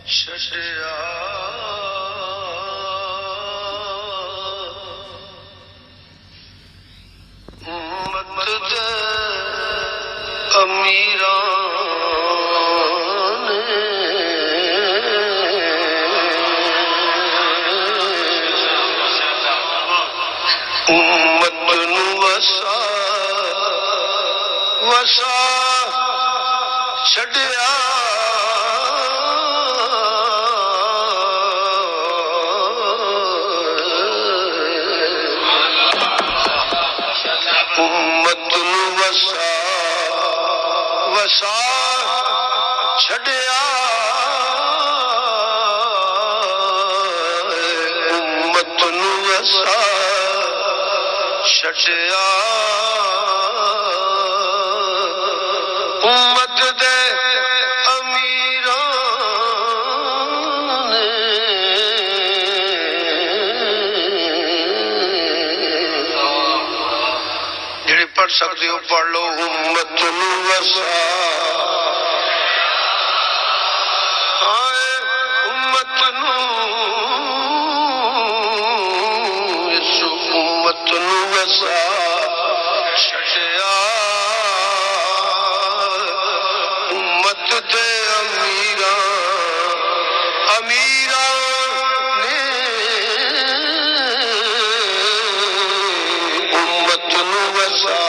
छड़िया उम्मत दे अमीरां ने उम्मत नू वसा वसा छड़िया उम्मत नू वसा वसा छड़िया उम्मत नू वसा छड़िया उम्मत दे अमीरां ने जेड़े पढ़ सकते हो पढ़ लो उम्मत नू वसा उम्मत नू इस उम्मत नू वसा छड़िया उम्मत दे अमीरां अमीरां ने उम्मत नू वसा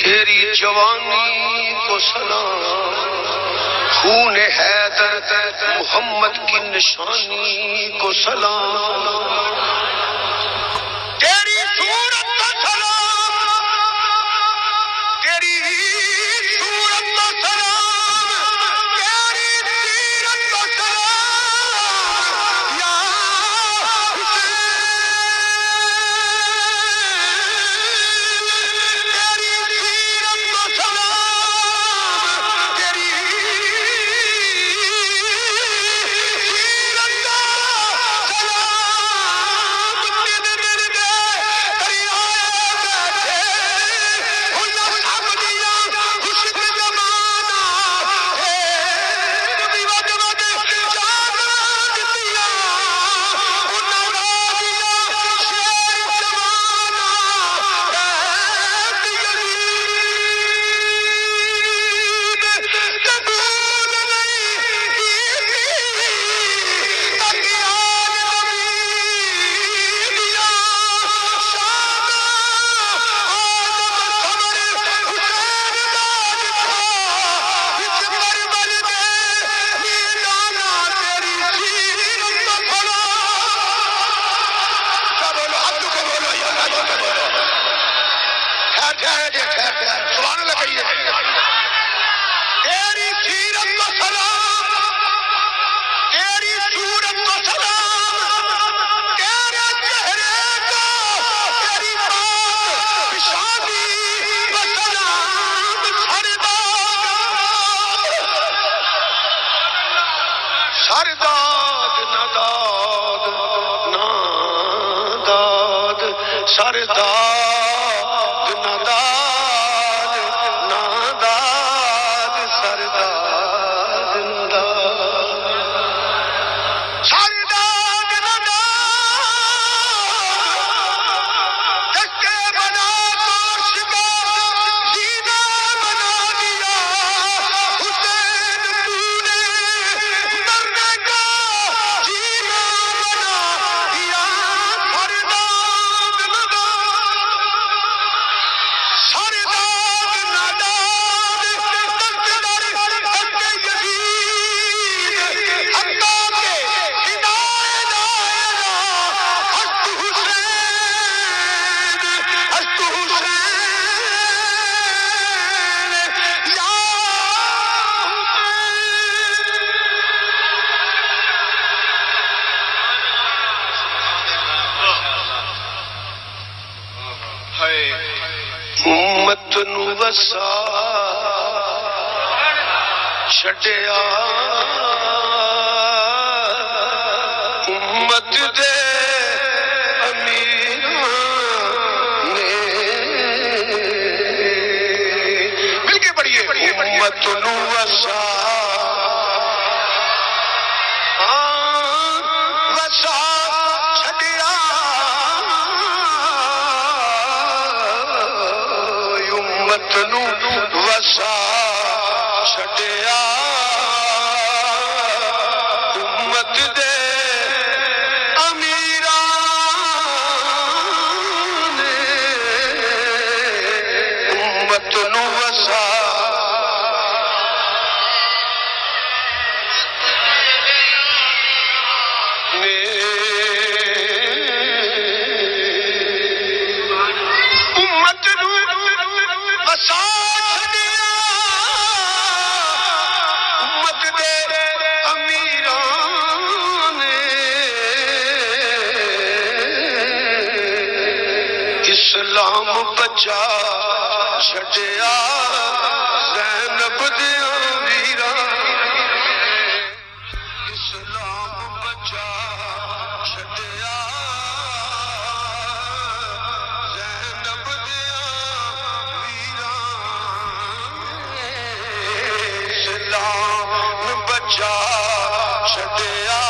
तेरी जवानी को सलाम खून हैदर मोहम्मद की निशानी को सलाम तेरी सूरत का सलाम तेरी सूरत का सलाम तेरी सीरत का सलाम या ठहर जा ठहर सुभान अल्लाह कहिए तेरी सीरत को सलाम तेरी सूरत को सलाम तेरे चेहरे को तेरी बात पेशानी को सलाम सरदाद नदाद नादाद सरदाद नदाद नादाद सरदाद नदाद सरदाद नदाद धक्के बना तोश का जीना बना दिया हुसैन तूने मरने का जीना बना दिया सरदाद नदाद धक्के यजीद हत्ता के हिदाए दायरा हस्त हुसैन या उम्मत नू वसा छड़िया उम्मत दे अमीरां ने मिलके पढ़िए उम्मत नू वसा वसा छड़िया उम्मत नू वसा छड़िया उम्मत दे अमीरां ने उम्मत नू वसा ने उम्मत नू वसा छड़िया उम्मत दे अमीरां ने इस्लाम बचा छड़िया ज़ैनब दियां वीरां इस्लाम बचा छड़िया ज़ैनब दियां वीरां इस्लाम बचा छड़िया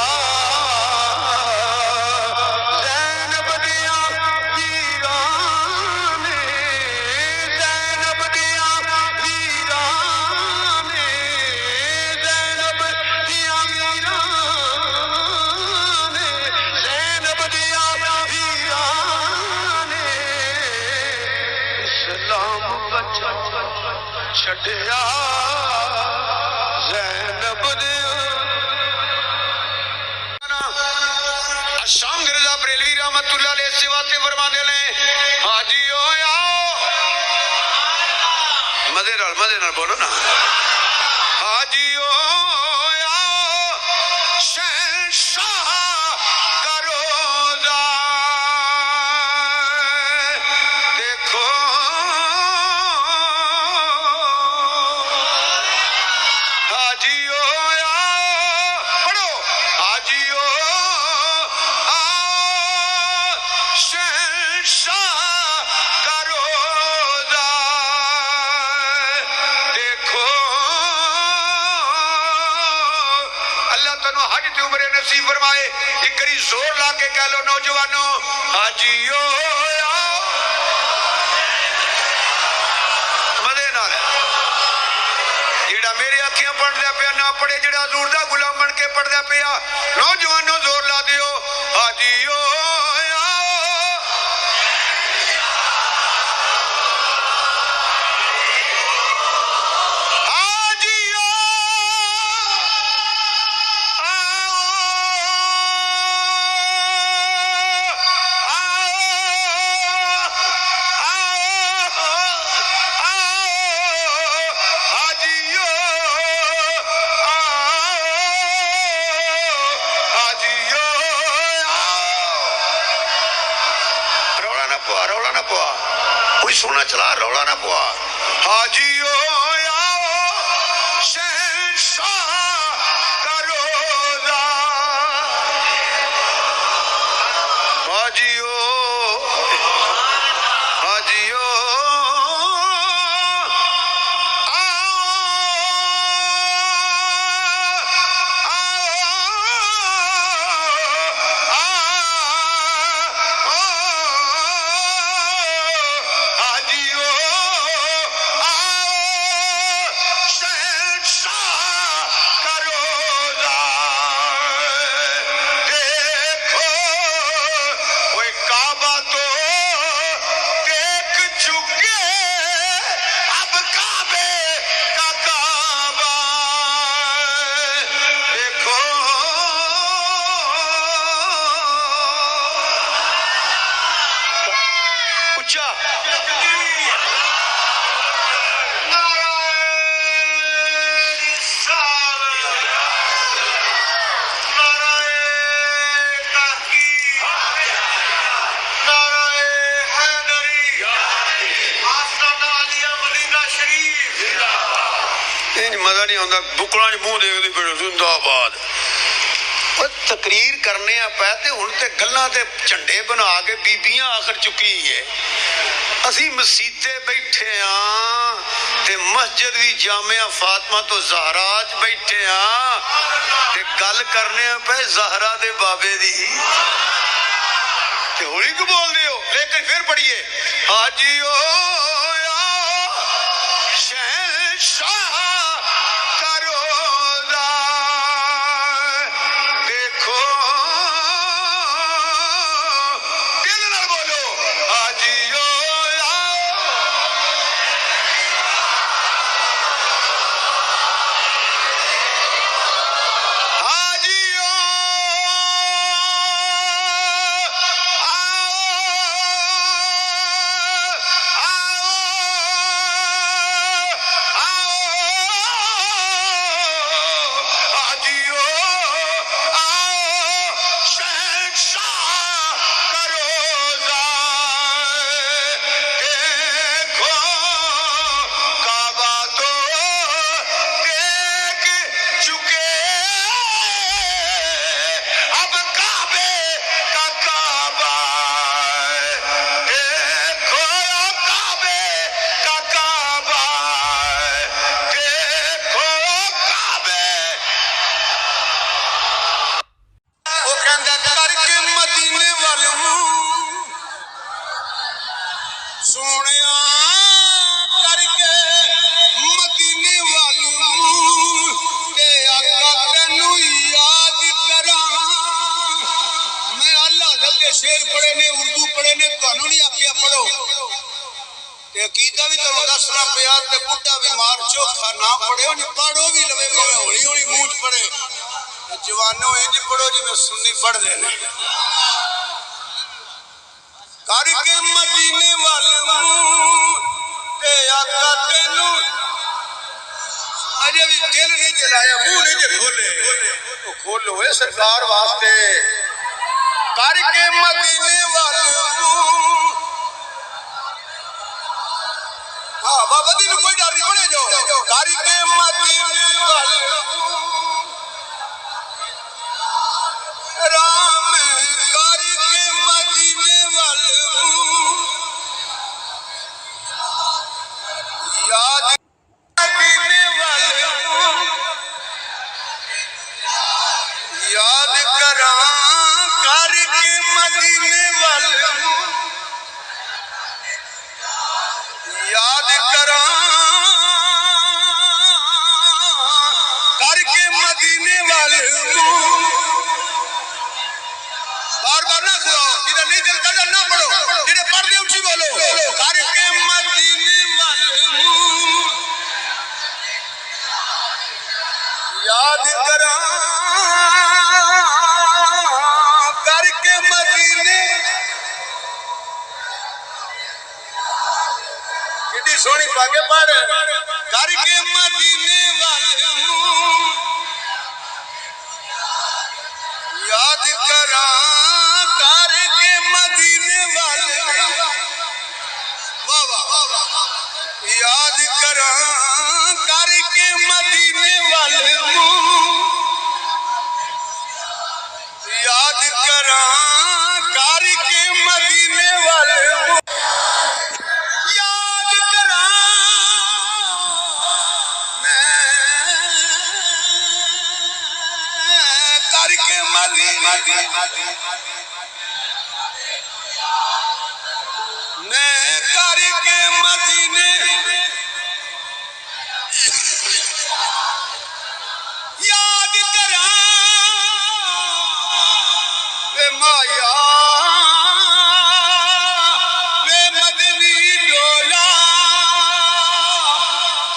ज़ैनब दियां वीरां ने ज़ैनब दियां वीरां ने ज़ैनब दियां वीरां ने ज़ैनब दियां वीरां ने इस्लाम बचा छड़िया ज़ैनब दियां शाम गिरजा बरेलवी रहमतुल्लाह अलैह से वास्ते फरमाते ने हाजी ओ आओ मजे नाल बोलो ना हाजी ओ आओ शहंशाह का रोज़ा देखो हाजी ओ आओ पढ़ो हाजी ओ शहंशाह का रोज़ा देखो अल्लाह तनु हज ते उम्रे नसीब फरमाए एक करी जोर ला के कह लो नौजवानों हाजियो मजे नाल जेड़ा मेरे अखियां पढ़दा पिया ना पढ़े जेड़ा हजूर दा गुलाम बन के पढ़दा पिया नौजवानों जोर ला दियो हाजियो सोना चला, रौला ना पुआ। हाजियो आओ शहंशाह का रोजा, हाजियो हाजियो मजा नहीं आता, बुकड़ा मुंह देखते फिर जिंदाबाद। तकरीर करने पै ते हुण ते गल्लां ते झंडे बना के बीबियां आखर चुकी है। असी मसीते बैठे हाँ ते मस्जिद भी जामिया फातिमा तो ज़हरा च बैठे हाँ ते गल करने पे ज़हरा दे बाबे दी ते होली क्यों बोल रहे हो। लेकिन फिर पढ़िए हाजियो शहंशाह का रोज़ा, देखो दिल नाल बोलो हाजियो हाजियो शेर पढ़े ने उर्दू पढ़े ने तुहानू नहीं आखिया पढ़ो ते अकीदा भी तुहानू दसना पिया ते बुढ़ा भी मार चोखा ना पढ़े पढ़ो भी लवे भावे हौली हौली मूंह च पढ़े जवानों इंज पढ़ो जिवें सुन्नी पढ़दे ने करके मदीने वाले ते आका तेनू अजे भी दिल नहीं जलाया मुंह नहीं जे खोले तो खोलो ए सरकार वास्ते करके मदीने वाले हाँ बाबा जी कोई डर नहीं पड़े जो करके मदीने वाले राम करके मदीने वाले याद मदीने वाले याद करा करके मदीने वाले याद करा करके मदीने वाले बार बार ना सुनाओ जिधर नहीं दिल कर ना पढ़ो जिधर पढ़ दे उसी बोलो करके मदीने वाले याद करा करके मदीने कितनी सोनी पाके पढ़ करके मदीने वाले याद करा करके मदीने वाले वाह वाह मैं करके मदीने याद करा वे माया वे मदनी डोला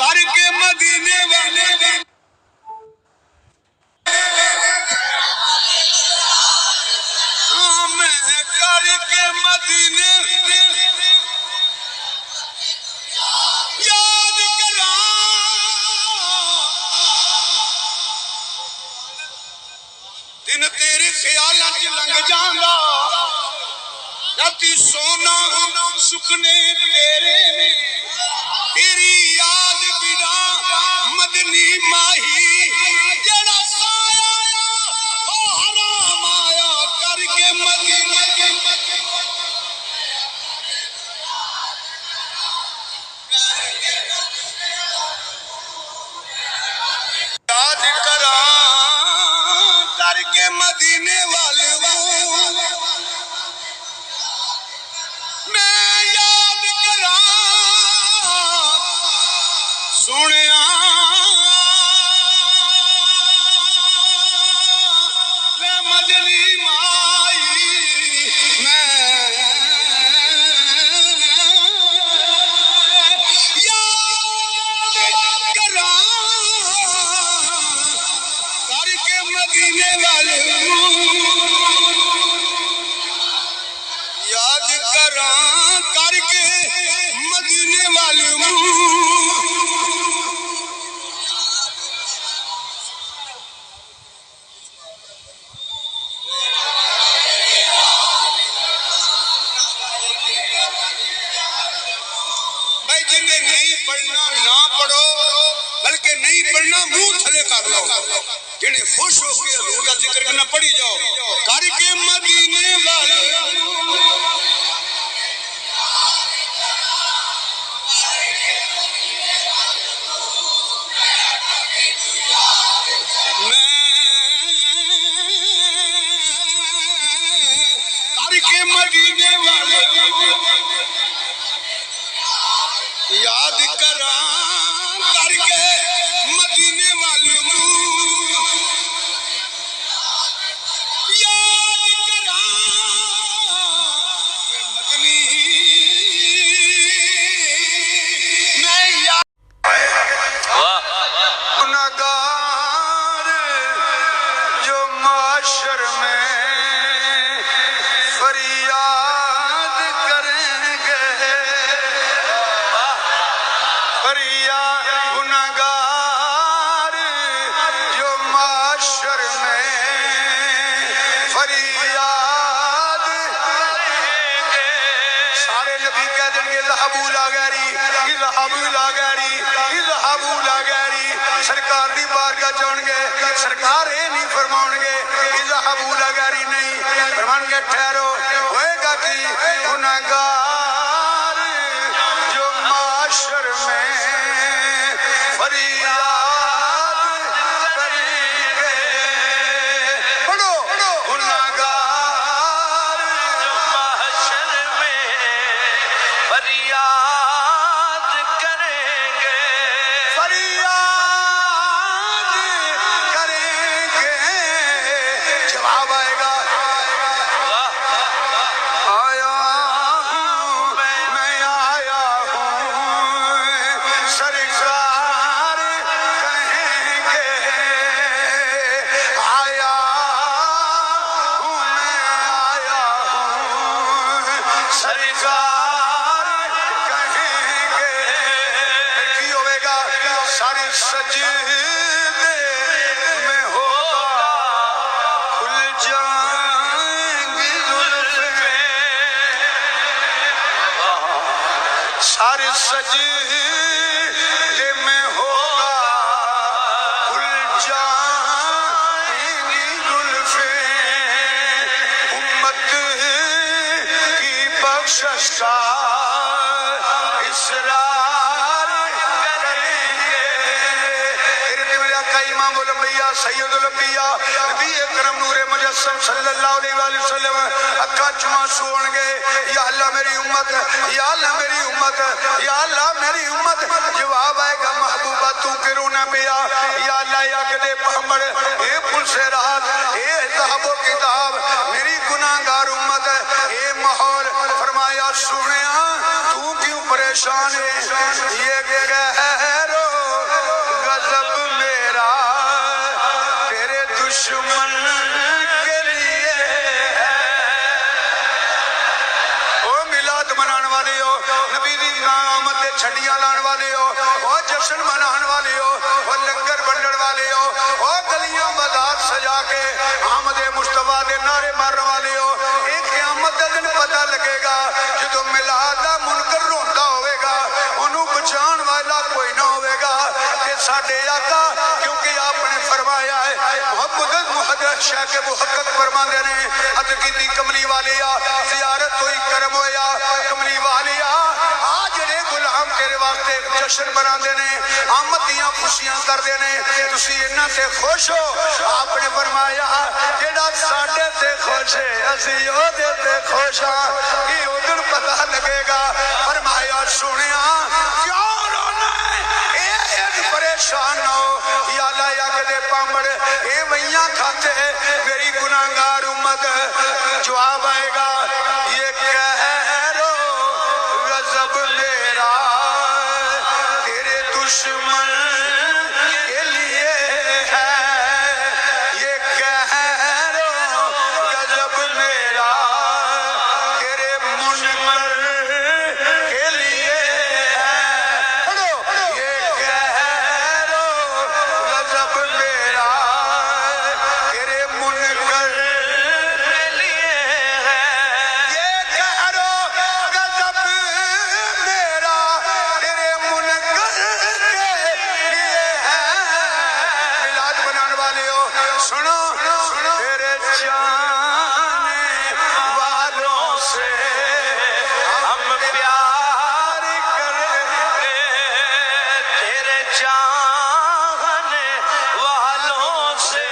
करके मदीने वाले मैं करके मदीने याद करा दिन तेरे ख्यालां च लंघ जांदा राती सोना सुखने तेरे ने तेरी याद बिना मदनी माही जेड़ा साया ओ हराम आया करके मदीने याद करा करके मदीने वाले मैं याद करा सुनिया वे मदनी माई मैं याद करा करके मदीने वाले याद करा करके मदीने वाले भाई जिन्हें नहीं पढ़ना ना पढ़ो बल्कि नहीं पढ़ना मुंह थले कर लो जिन्हें खुश होकर हजूर का जिक्र करना पढ़ी जाओ करके मदीने वाले करके मदीने वाले याद करा करके मदीने वाले याद करा मदनी मैं याद गुनाहगार जो माशर में फरियाद करेंगे फरियाद गुनाहगार जो माशर में फरियाद करेंगे सारे नबी कह देंगे लहबू ला गैरी लहबू ला गैरी लहबू ला गैरी सरकार दी बारगाह जाणगे सरकार ये नहीं फरमाउणगे लहबू ला गैरी नहीं फरमानगे ठहरो होएगा कि गुनाहगार जो माशर में फरियाद करेंगे पढ़ो गुनाहगार माशर में फरियाद करेंगे फरियाद करेंगे जवाब आएगा आया हूँ मैं आया हूँ सरकार कहेंगे आया हूँ मैं आया हूँ सरकार कहेंगे फिर की होगा सारे सजदे में होगा खुल जाएंगी जुल्फे सारे सजदे में होगा खुल जाएंगी जुल्फे उम्मत की बख्शिश का इसरार करेंगे। इमामुल अंबिया सैयदुल अंबिया नबी करम नूरे मुजस्सम सल्लल्लाहु अलैहि वसल्लम अक्का चुआ सोणगे या अल्लाह मेरी उम्मत, या अल्लाह मेरी उम्मत, या अल्लाह मेरी उम्मत। जवाब आएगा महबूबा तू क्यों ना पिया, या अल्लाह या कदे पैगंबर ए पुलसे रात ए हिसाबो किताब मेरी गुनाहगार उम्मत ए माहौल। फरमाया सुनिया तू क्यों परेशान है, ये कहरो गजब मेरा तेरे दुश्मन के लिए है। ओ मिलाद मनाने वाले हो, नबी दी आमद ते छड़ियां लाने वाले हो, ओ जश्न मनाने वाले हो, ओ लंगर वंडण वाले हो, ओ गलियां बाजार सजा के आमदे मुस्तफा दे नारे मारने वाले हो। एक क़यामत दा दिन पता लगेगा जो मिलाद दा मुनकर रोंदा होवेगा, ओनू बचाण वाला कोई ना होवेगा कि साडे आका, क्योंकि आपने फरमाया है मोहब्बत मुहद्दिस शाह के मुहक्कक फरमांदे ने अद कीती कमली वालिया ज़ियारत होई करम होया। कमली वालिया आ जेड़े गुलाम तेरे वास्ते जश्न मनांदे ने, आमद दियां खुशियां करदे ने, तुसी इन्हां ते खुश हो। आपने फरमाया जेड़ा साडे ते खुश है असी ओदे ते खुश हां, कि उदन पता लगेगा। फरमाया सुनिया क्यों रोना है, परेशान ना हो, या अल्लाह या कदे पामड़ ए वैया खाते मेरी गुनाहगार उम्मत। जवाब आएगा ये कहरो गजब मेरा तेरे दुश्मन के लिए है, ये कहरो गजब मेरा तेरे मुनकर के लिए है। ये कहरो गजब मेरा तेरे मुनकर के लिए है, ये कहरो गजब मेरा तेरे मुनकर के लिए है। मिलाद बनाने वाले हो सुनो, तेरे जाने वालों से हम प्यार करेंगे, तेरे चाहने वालों से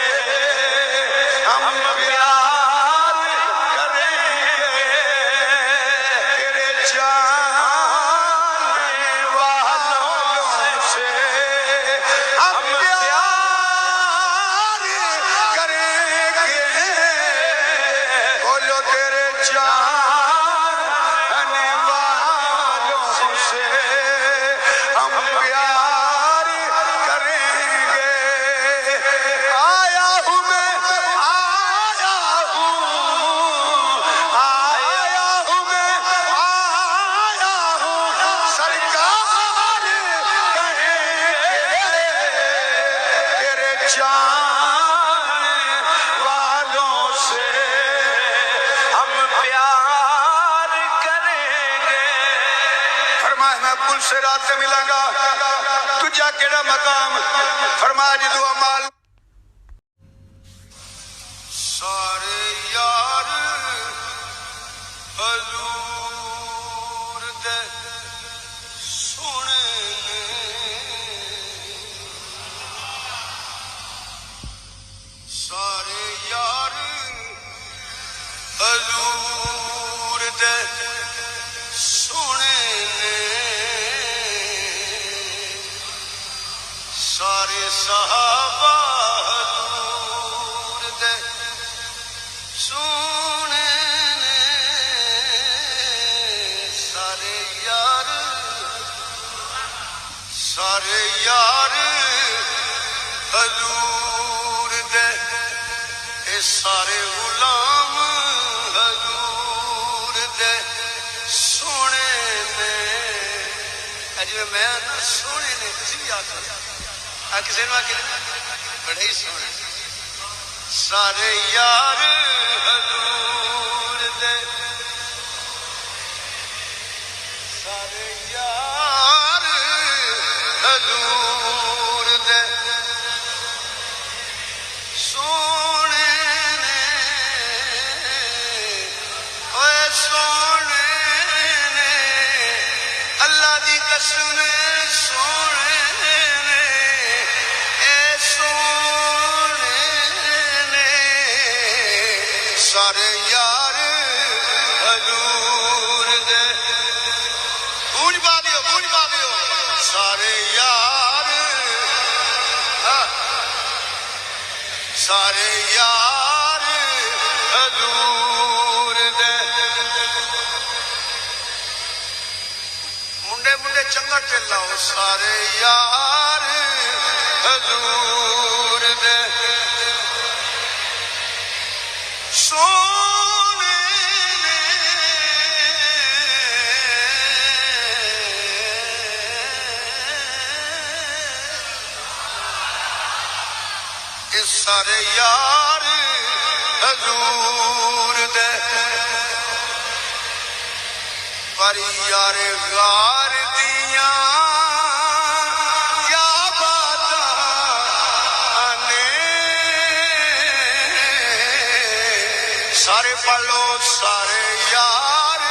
हम प्यार करेंगे, तेरे चाहने वालों से हम प्यार करेंगे। बोलो तेरे चाहने वालों से हम प्यार करेंगे। आया हूँ मैं, आया हूँ, आया हूँ मैं, आया हूँ सरकार कहेंगे, तेरे चाहने वालों से हम प्यार करेंगे। फरमाया मैं पुल से रात से मिलांगा, तुझा केड़ा मकाम। फरमाया जदू अमाल सारे यार हजूर दे सोने ने, सारे यार हजूर दे सोने ने, सारे सहाबा हजूर दे सोने ने, सारे यार हजूर दे, ए सारे गुलाम हजूर दे सोने ने। जिवें मैं ना सोने ने तुसीं भी आखो, आ किसी ने आखिर बड़े ही सोने। सारे यार हजूर दे, सारे यार हजूर दे सोने ने, ओए सोने ने, अल्लाह दी कसम सोने ने, ए सोने ने, सारे यार हजूर दे गूंज पा दियो सारे यार सारे यार हजूर दे मुंडे मुंडे चंगा लाओ सारे यार हजूर दे सोने इस सारे यार हजूर दे पर यार गार दिया क्या बात आने सारे पलो सारे यार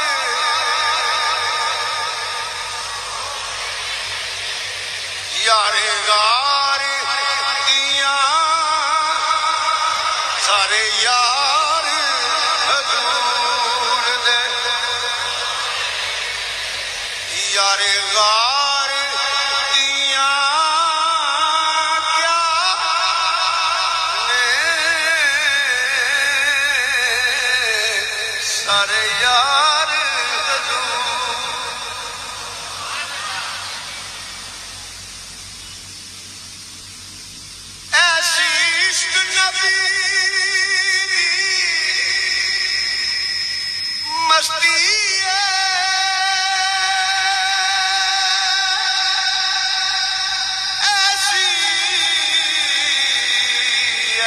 यारे गार दिया सारे यार हजूर दे यारे गार दिया क्या ने सारे यार हजूर ऐसी इश्क नबी मस्ती है ऐसी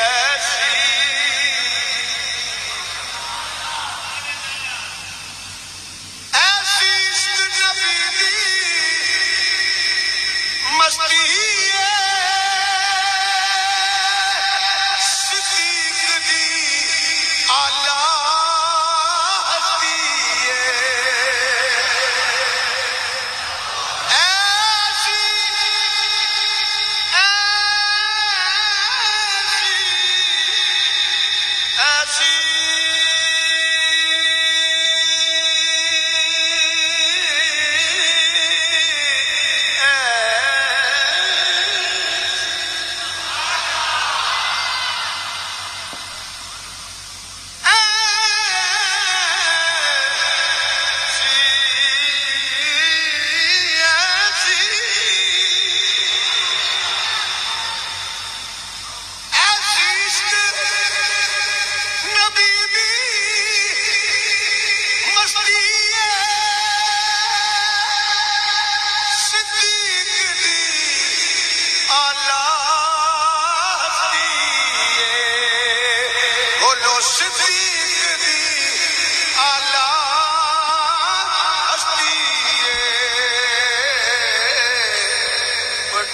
ऐसी ऐसी इश्क नबी दी मस्ती है सिद्दीक दी आला हस्ती है ऐसी ऐसी ऐसी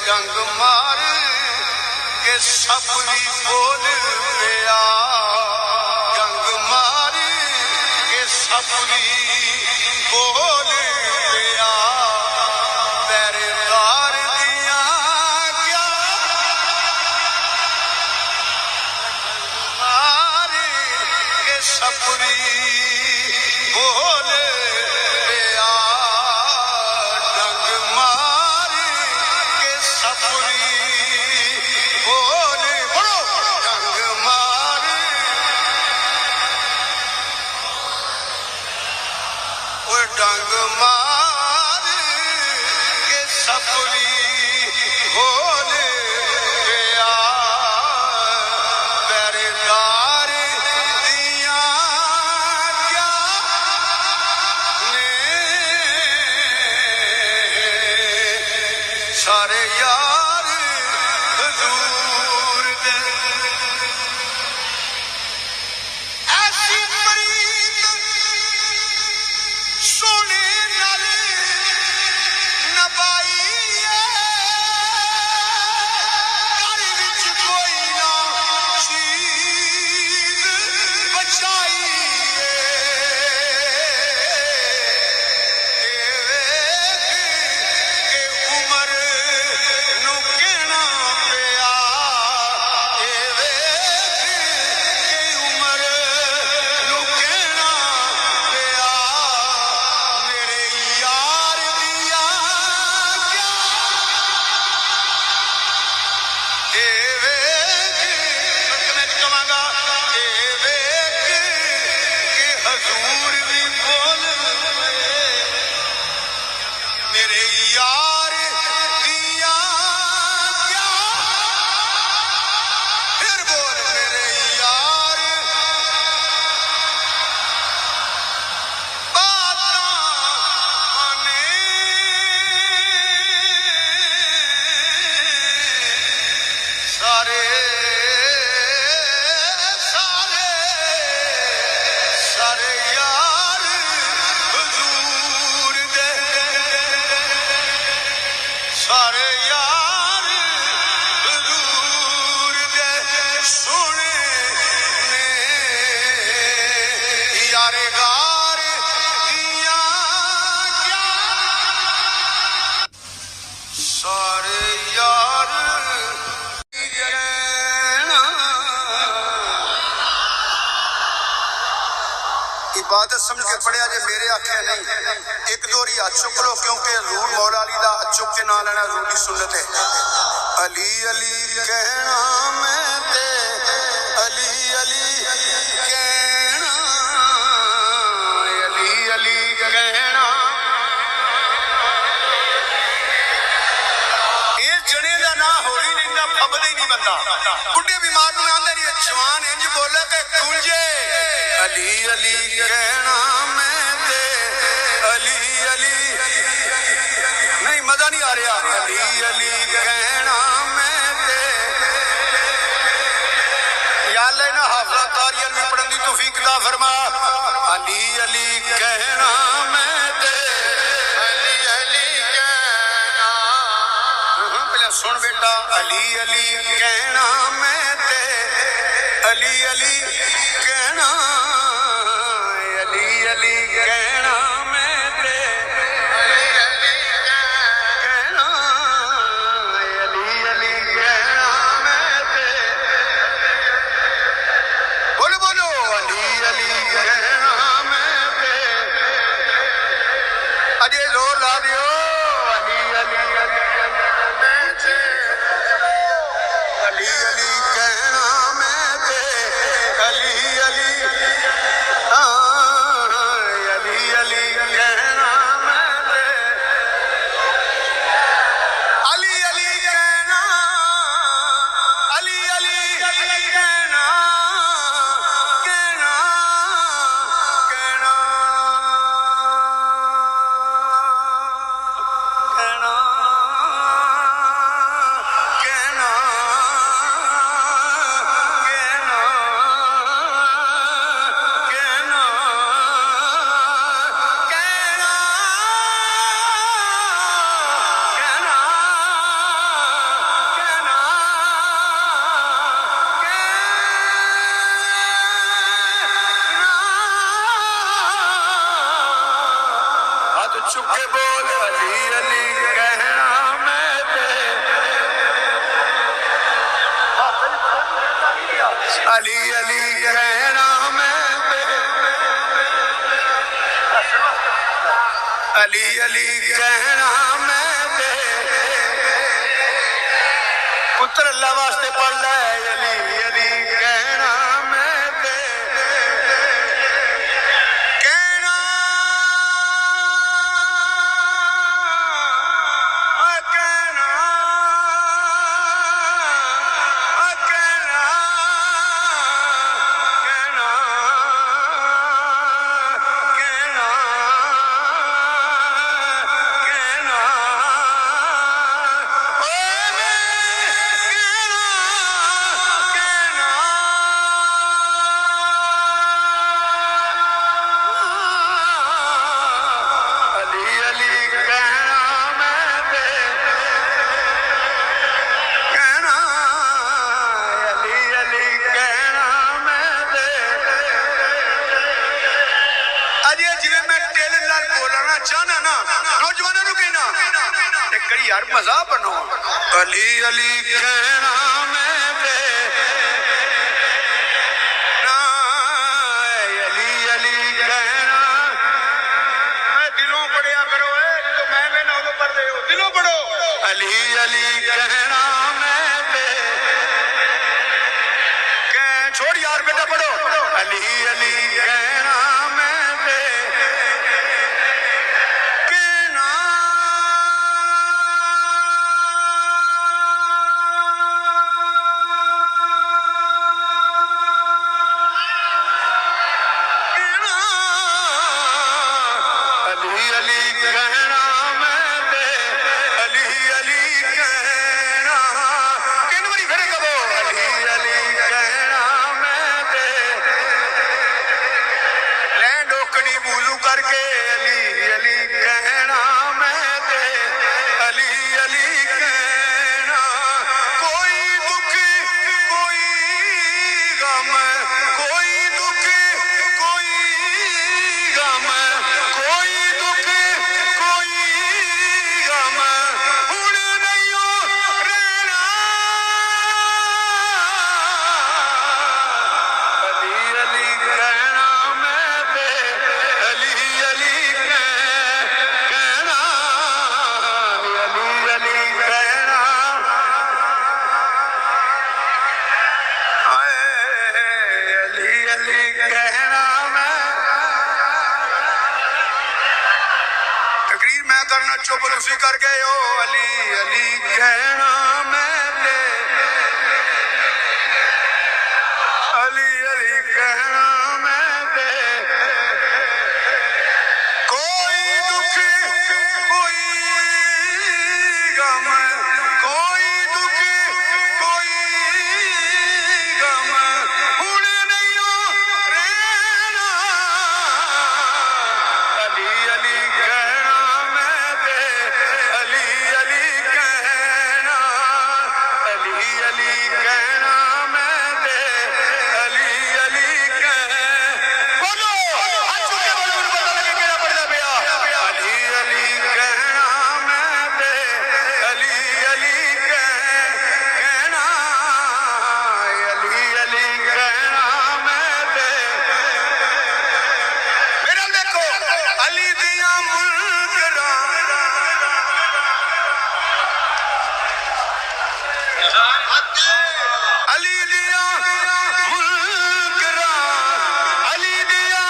डंग मार के सपनी बोल पिया डंग मार के सपनी बोल पिया पैरदार दिया क्या मार के सपनी बोल पिया डंग मार के सपनी बोल बड़ो डंग मार वो डंग मार के सपनी बोल पिया पैरदार दिया क्या ने सारे यार हजूर दे ऐसी प्रीत सोने नाल नभाई है घर विच कोई ना चीज बचाई है के उमर नु कहना पिया इबादत समझ के पढ़िया जे, मेरे आखे नहीं। एक दो हाथ चुक लो, क्योंकि रूह मौला अली दा चुक के ना लेना रूह की सुन्नत है। अली अली कहना मैं ते, अली अली कहना, अली अली कहना। ये जने का ना होली लेंदा फबदा ही नहीं बंदा। बुढ़े बीमार में आंदा नहीं, जवान इंज बोले कि गूंजे। अली अली कहना मैं ते, अली अली नहीं, मजा नहीं आ रहा। अली अली कहना मैं ते, या अल्लाह ना हाफिज़ तारियल में पढ़न दी तौफीक दा फरमा। अली अली कहना मैं ते, अली अली कहना। पहले सुन बेटा, अली अली कहना मैं ते, अली अली कहना, अली अली कहना मैं ते, अली अली कहना, अली अली कहना मैं ते। बोलो बोलो, अली अली कहना मैं ते। अजय जोर ला दियो, अली अली मैं ते, अली अली कहना मैं ते, अली अली, अली अली कहना मैं ते, अली अली कहना, अली अली कहना, कहना, कहना, कहना, कहना, कहना, कहना, कहना, हाथ चुक के बोल, अली अली कहना मैं ते, अली अली कहना मैं ते, अली अली कहना मैं ते। पुत्र अल्लाह वास्ते पढ़ ले, अली अली कहना मैं ते, कहना, कहना, कहना, कहना, कहना, कहना, ओए मैं कहना, कहना, अली अली कहना मैं ते, कहना, अली अली कहना मैं ते। अजे जिवें मैं टेल नाल बोलना चाहना ना, नौजवानों को कहना एक कड़ी यार मजा बनो। अली अली कहना मैं ते, ना, अली अली कहना। दिलों पढ़िया करो, जो मैं ना उदो पढ़ रहे हो, दिलों पढ़ो। अली अली कहना मैं ते, छोड़ यार बेटा पढ़ो। अली अली कहना मैं ते, कहना, कहना, अली अली कहना मैं ते, अली अली कहना। करना चुप तुसी कर गए हो अली अली कहना मैं ते अली अली कहना मैं ते कोई दुख कोई गम कोई दुख कोई गम हुण नहीं रहना अली अली कहना मैं ते अली अली कहना अली अली कहना मैं ते अली अली कह बोलो हाथ चुके बोलो उन्हें पता लगे केड़ा पढ़दा पिया अली अली कहना मैं ते अली अली कहना अली अली कहना मैं ते मेरा देखो अली दिया मुनकरा अली दिया मुनकरा अली दिया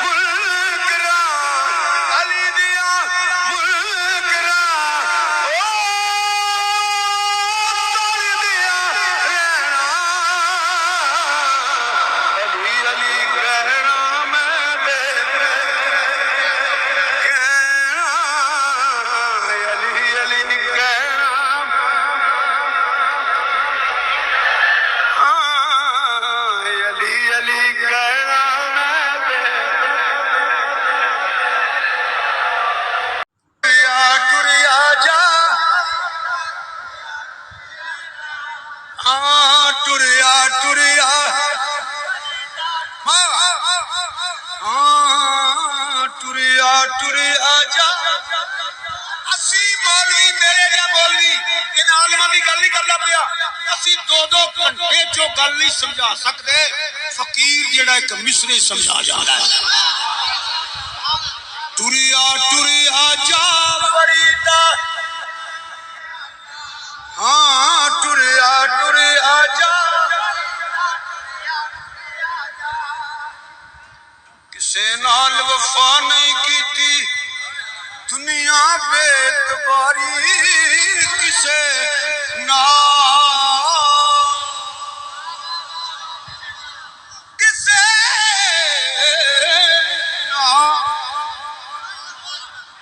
मुनकरा अली दिया मुनकरा ओ तोड़ दिया रहना अली अली कहना मैं ते कहना अली अली कहना अली अली कहना मैं ते टुरिया जा हाँ टुरिया टुरिया हाँ टुरिया टुरिया जा असी मौलवी मेरे या मौलवी इन आलमां दी गल नहीं करदा पिया असी दो दो घंटे चो गल नहीं समझा सकते फकीर जेड़ा एक मिसरे समझा जांदा है टुरिया टुरिया जा फरीदा हाँ टुरिया टुरिया जा किसे नाल वफा नहीं कीती दुनिया बेतबारी किसे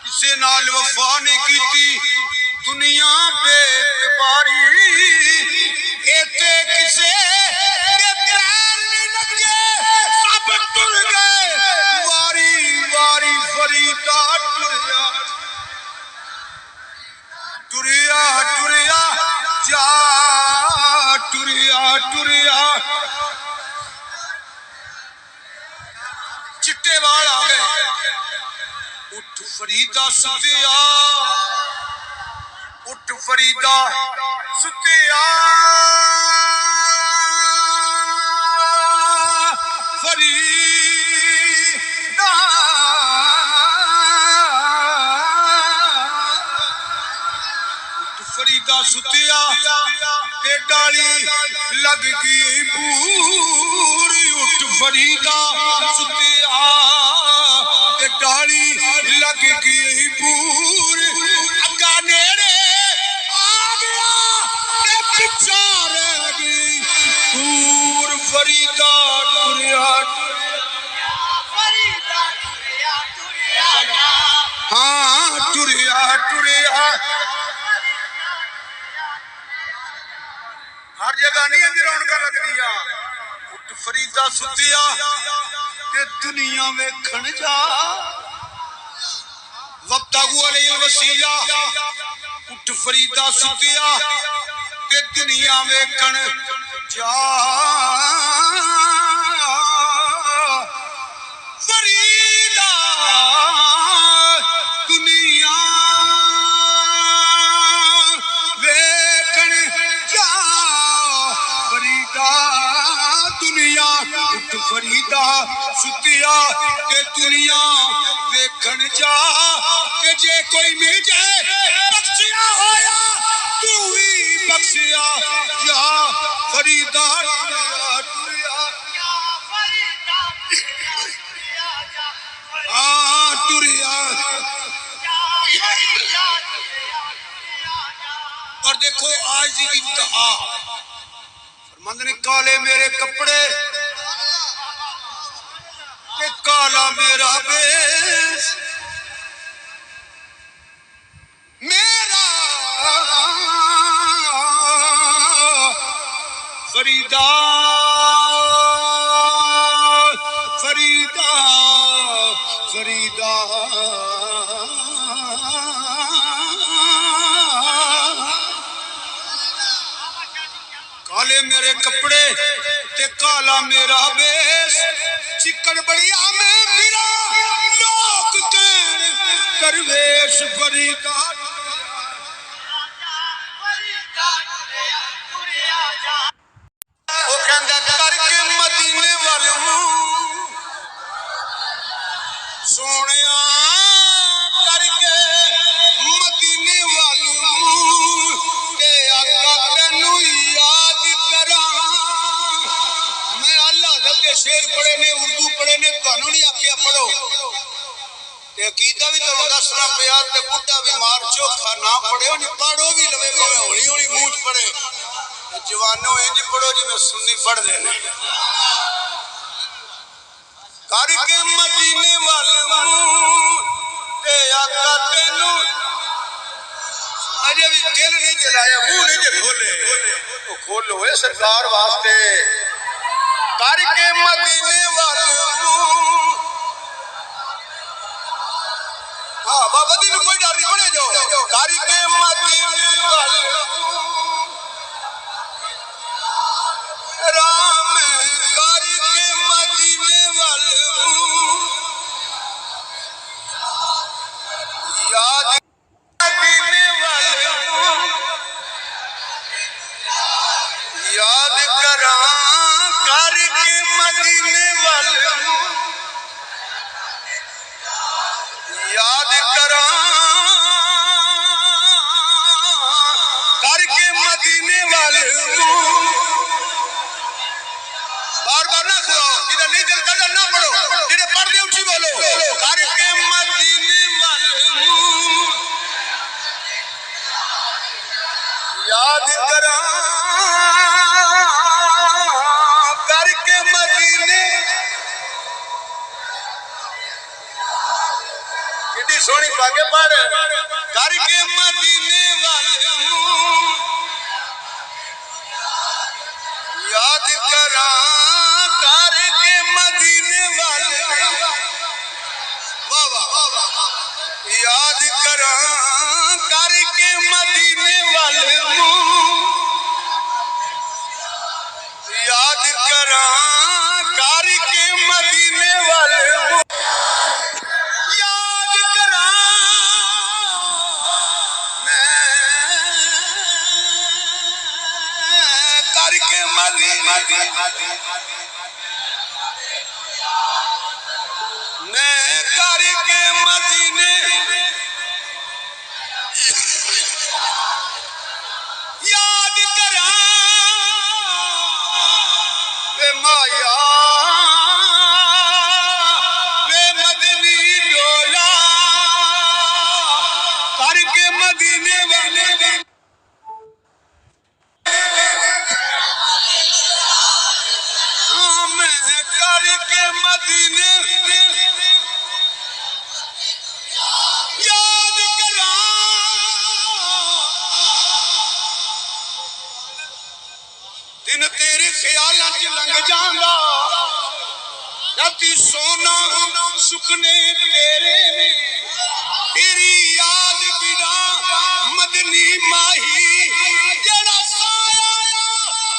किसे नाल वफा नहीं कीती दुनिया बेतबारी एते किसे के पैर नहीं लगे सब टुर गए वारी वारी फरीदा टुरिया टुरिया टुरिया जा टुरिया टुरिया चिट्टे वाल आ गए उठ फरीदा सुतिया उठ फरीदा सुतिया फरीदा उठ फरीदा सुतिया ते डाली लग गई पूरी उठ फरीदा सुतिया ते डाली लग गई पूरी अग्गा नेड़े आ गया ते पिछा रह गई दूर फरीदा टुरिया हाँ टुरिया टुरिया हर जगह नहीं अंदर रौनक लगदी आ उठ फरीदा सुतिया ते दुनिया वेखण जा वब्तगू अलैहिल वसीला उठ फरीदा सुतिया ते दुनिया वेखण जा फरीदा दुनिया वेखण जा फरीदा दुनिया उठ फरीदा सुतिया के दुनिया वेखण जा के जे कोई मिल जाए बख्शिया होया तू ही बख्शिया जा फरीदा टुरिया देखो आज की इंतहा फरमांदे ने काले मेरे कपड़े ते काला मेरा बेस मेरा फरीदा फरीदा फरीदा काले मेरे कपड़े ते काला मेरा बेस चिकन बढ़िया में फिरा लोक कहन करवेश फरीदा वो कहंदा करके मदीने वाल सोनिया करके मदीने वाल ते आका तेनू याद करा मैं अल्लाह दे शेर पढ़े ने उर्दू पढ़े ने तुहानू नहीं आखिया पढ़ो ते अकीदा भी तुहानू दसना पिया ते बुढ़ा भी मार चोखा ना पढ़े नहीं पढ़ो भी लवे भावे हौली हौली मूंह च पढ़े जवानों इंज पढ़ो जिवें सुन्नी पढ़दे ने करके मदीने वाले ते आका तेनू अजे भी दिल नहीं जलाया मुंह नहीं जे खोले तो खोलो ए सरकार वास्ते करके मदीने वाले हाँ बाबा दी कोई डर नहीं पड़े जो करके मदीने वाले राम करके मदीने वाले याद मदीने वाले याद करा करके मदीने वाले याद करा करके मदीने वाले बार बार ना खुलाओ जिधर नहीं दिल कर ना पढ़ो जिधर पढ़ दे ऊंची बोलो करके मदीने वाले याद करा करके मदीने कितनी सोनी पाके पढ़ करके मदीने वाले याद करा करके मदीने वाले वाह वाह याद करा करके मदीने वाले याद करा करके मदीने वाले याद करा करके मदीने मैं करके मदीने याद करा वे माया वे मदनी डोला करके मदीने वाले करके मदीने याद करा दिन तेरे ख्यालों च लंघ जांदा राती सोना सुखने तेरे ने तेरी याद बिना मदनी माही जेड़ा साया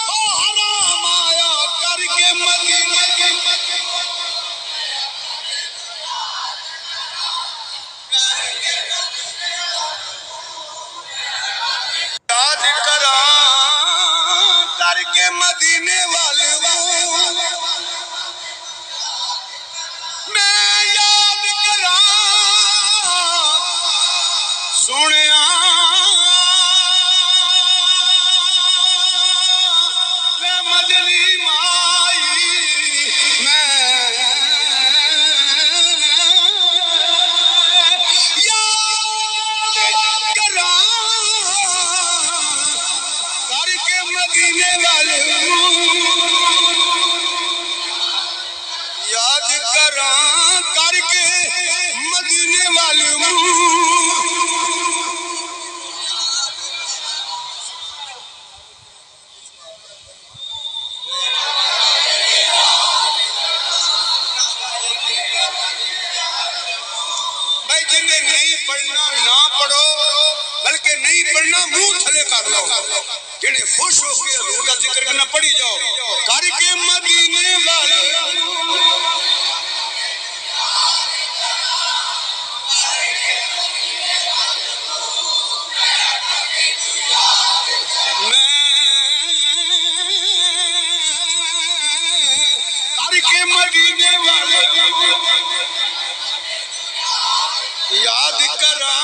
ओ हराम आया करके मदीने याद करा करके मदीने वाले मैं याद करा वाल याद करा करके मदीने वाल भाई जिन्हें नहीं पढ़ना ना पढ़ो, बल्कि नहीं पढ़ना मुंह थले कर लो। जिन्हें खुश होकर हजूर का जिक्र करना पढ़ी जाओ करके मदीने वाले करके मदीने वाले याद करा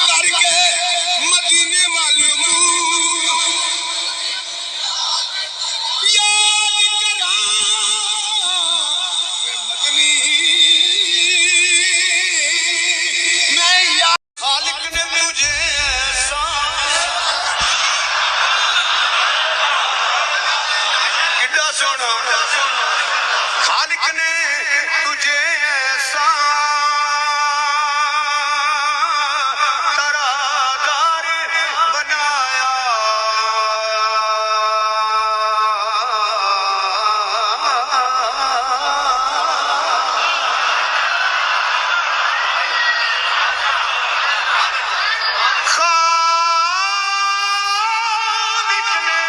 करके मदीने वाले याद करा मदनी मैं याद खालिक ने तुझे ऐसा कितना सोना खालिक ने तुझे ऐसा तरादार बनाया खालिक ने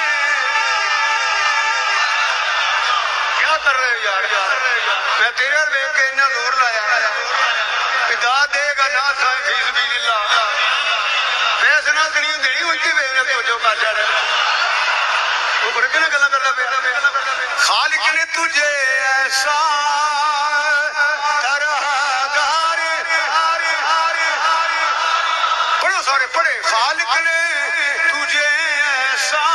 क्या कर रहे हो यार मैं तेरे देख के इतना जोर लाया पिता देगा ना साए फीस भी लीला पैसे ना देनी देनी उनकी बेने तो जो कर जा रहा वो बड़े किन गल्ला करदा बेटा खालिक ने तुझे ऐसा तरहदार पढ़ो सारे पढ़े खालिक ने तुझे ऐसा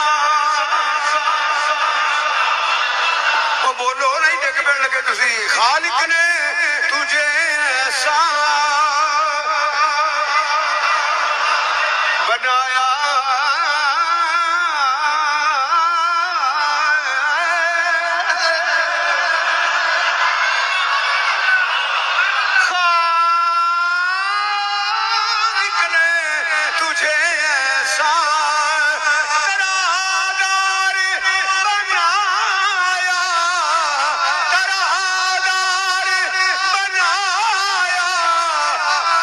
बोलो नहीं देख पैन लगे तुसी खालिक ने तुझे ऐसा बनाया खालिक ने तुझे ऐसा तरादार बनाया तरादार बनाया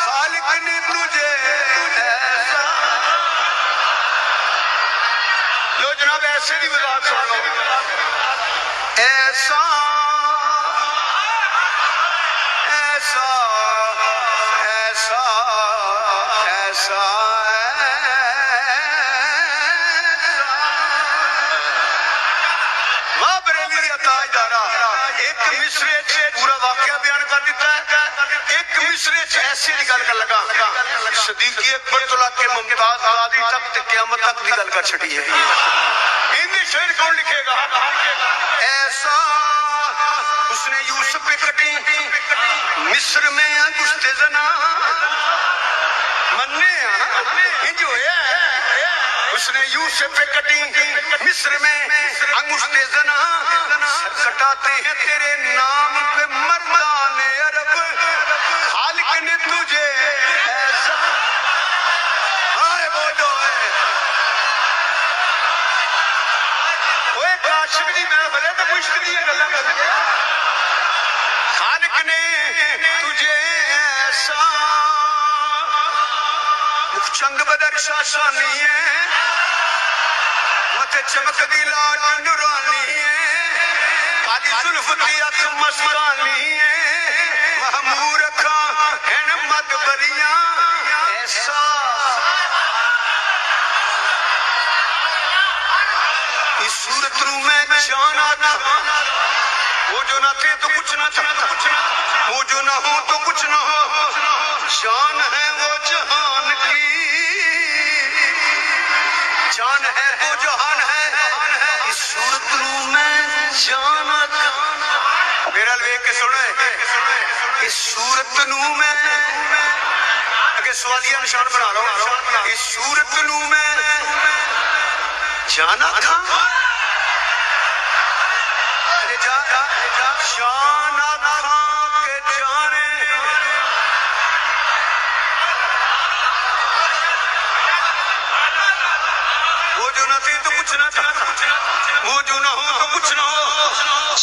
खालिक ने तुझे ऐसा लो जनाब ऐसे की वजाहत सुन लो ऐसा ऐसा ऐसा ऐसा वाह बरेली दा ताजदारा एक मिसरे च पूरा वाकया बयान कर दिता है एक मिसरे च ऐसे की गल कर लगा सदीकी अकबर तो लाके मुमताज आदि तक ते क़यामत तक की गल कर छड़ी है इनमें शेर कौन लिखेगा ऐसा उसने यूसुफ पे कटी मिस्र में गुस्ते जना मन्ने इंज होया उसने यूसुफ पे कटी मिस्र में अंगुश्ते जना कटाते हैं तेरे नाम पे मर्दाने अरब खालिक ने तुझे ऐसा हाय बोलो ओए काशिफ दी मैं भले तो इश्क दी गल्लां कर खालिक ने तुझे ऐसा चंग बदर शाशानी है मथे चमकदी लाट नूरानी है काली जुल्फ दी अख मस्तानी है महमूर अखां हैं मद बरियां ऐसा इस सूरत नू मैं जाना था वो जो ना थे तो कुछ ना था वो जो ना हो तो कुछ ना हो शान है वो जहान की जान है वो जहान है इस सूरत नू मैं जाना था मेरा वेख के सुने इस सूरत नू मैं अगे सवालिया निशान बना लो इस सूरत नू मैं जाना था शान आँखां के जाने वो जो न थी तो कुछ न था, वो जो न हो तो कुछ न हो।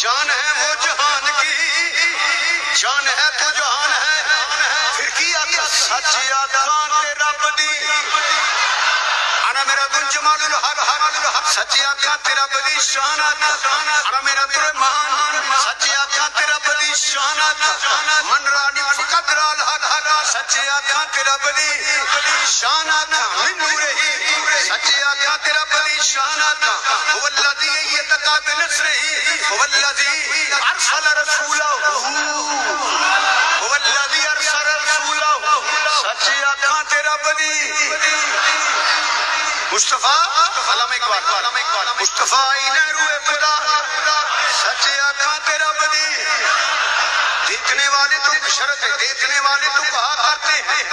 जान है वो जहान की, जान है तो जहान है। फिर किया क्या सच आँखां ते रब दी, आना मेरा गुल जमालुल हक, सच आँखां ते रब दी शान आना मेरा तुरमान, सच आँखां ते रब दी शान मन रानी फकदराल हक, सच आँखां ते रब दी शान मिन्नू रही, सच आँखां ते रब दी शान वल्लज़ी यतका बिनस्रिही वल्लज़ी अरसल रसूलहू वल्लज़ी अरसल रसूलहू, सच आँखां ते रब दी मुस्तफा अलम इकबाल मुस्तफा इने रूए खुदा, सच आँखां ते रब दी। देखने वाले तो शर्त है, देखने वाले तो कहा करते हैं,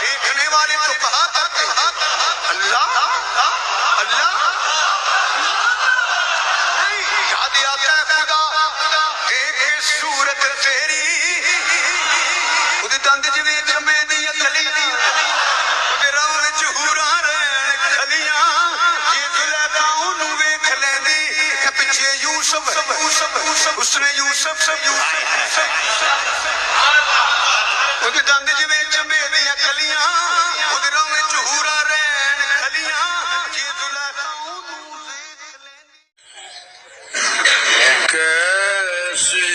देखने वाले तो कहा करते हैं अल्लाह अल्लाह, याद आता है खुदा देखे सूरत तेरी, खुद दंद जिवे जमे दी गली, खुद राह विच हूरां रहन खलियां, ये जुलैखा ओनू वेख लैंदी, पिछे यूसुफ उसने यूसुफ खुद दंद जिवे जमे दी गलियां, खुद राह विच हूरां रहन खलियां, ये जुलैखा ओनू वेख लैंदी। कैसे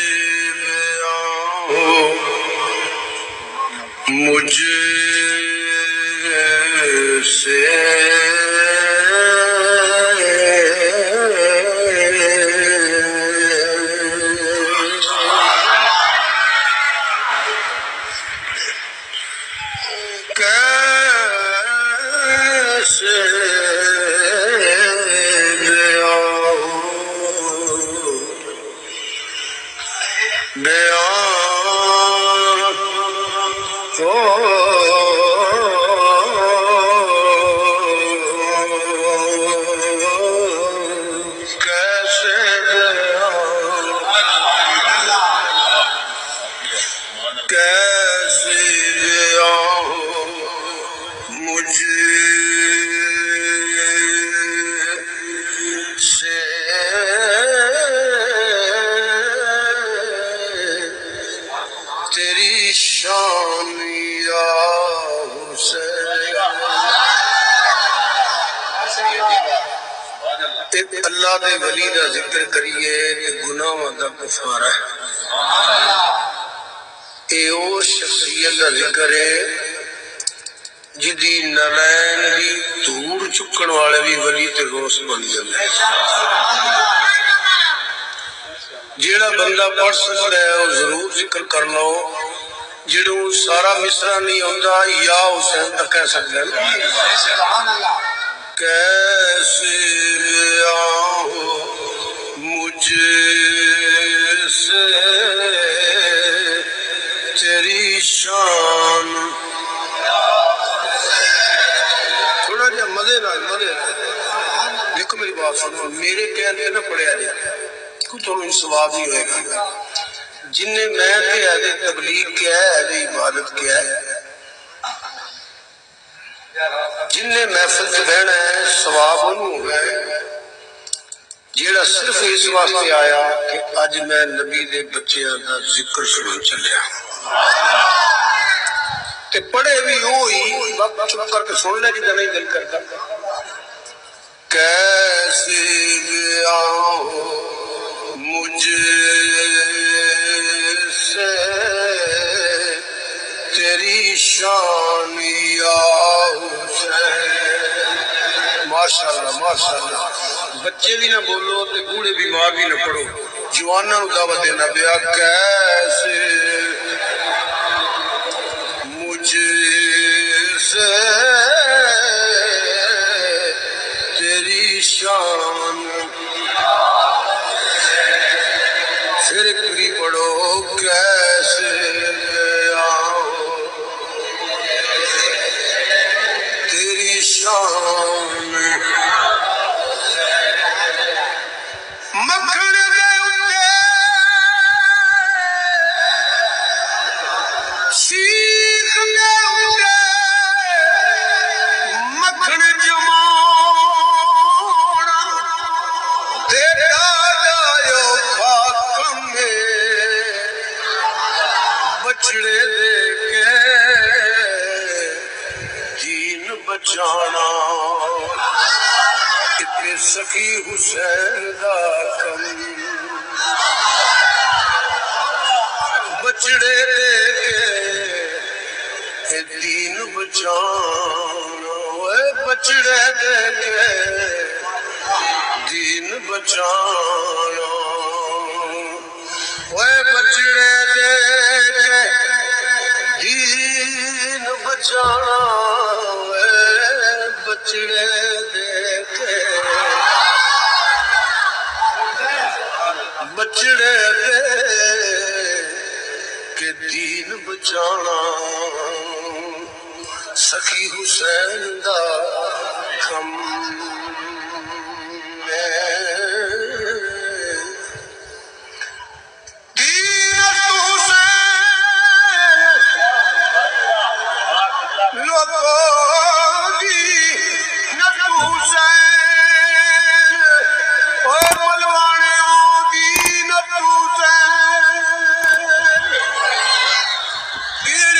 मुझसे तेरी शान या हुसैन। अल्लाह दे वली दा जिक्र करिए ते गुनाहां दा कफारा है। ये ओ शख्सियत दा जिक्र है जिदी नारायण दी धूड़ चुकण वाले भी वली ते गौस बन जाते। जेड़ा बंदा पढ़ सकता है वो जरूर जिक्र कर लो, जिड़ो सारा मिसरा नहीं आता या हुसैन तक कह सकते हैं। कैसे मुझसे तेरी शान, थोड़ा जा मजे देखो मेरी बात सुनो, मेरे कहने ना पढ़िया जाए तो सवाब नहीं होगा। जिन्हें मैं तबलीग किया है, इबादत किया है, जिन्हें महफिल से बहना है सवाब उन्होंने है जेड़ा सिर्फ इस वास्ते आया कि अज मैं नबी दे बच्चों का जिक्र सुन चलिया। ते पढ़े भी वो ही चुप करके सुन ले जिदा नहीं दिल करता। कैसे मुझसे तेरी शान या हुसैन। माशाअल्लाह माशाअल्लाह। बच्चे भी ना बोलो ते बूढ़े भी मां भी ना पढ़ो, जवाना दावत देना पिया। कैसे मुझसे तेरी शान, फिर एक भी पढ़ो। कैसे तेरी शान बचाना इत्ते सखी हुसैन दा कम बचड़े दे के दीन बचाना बचड़े दे के दीन बचाना बचड़े दे के दीन बचाना बचड़े दे के बचड़े दे के दीन बचाना सखी हुसैन दा कम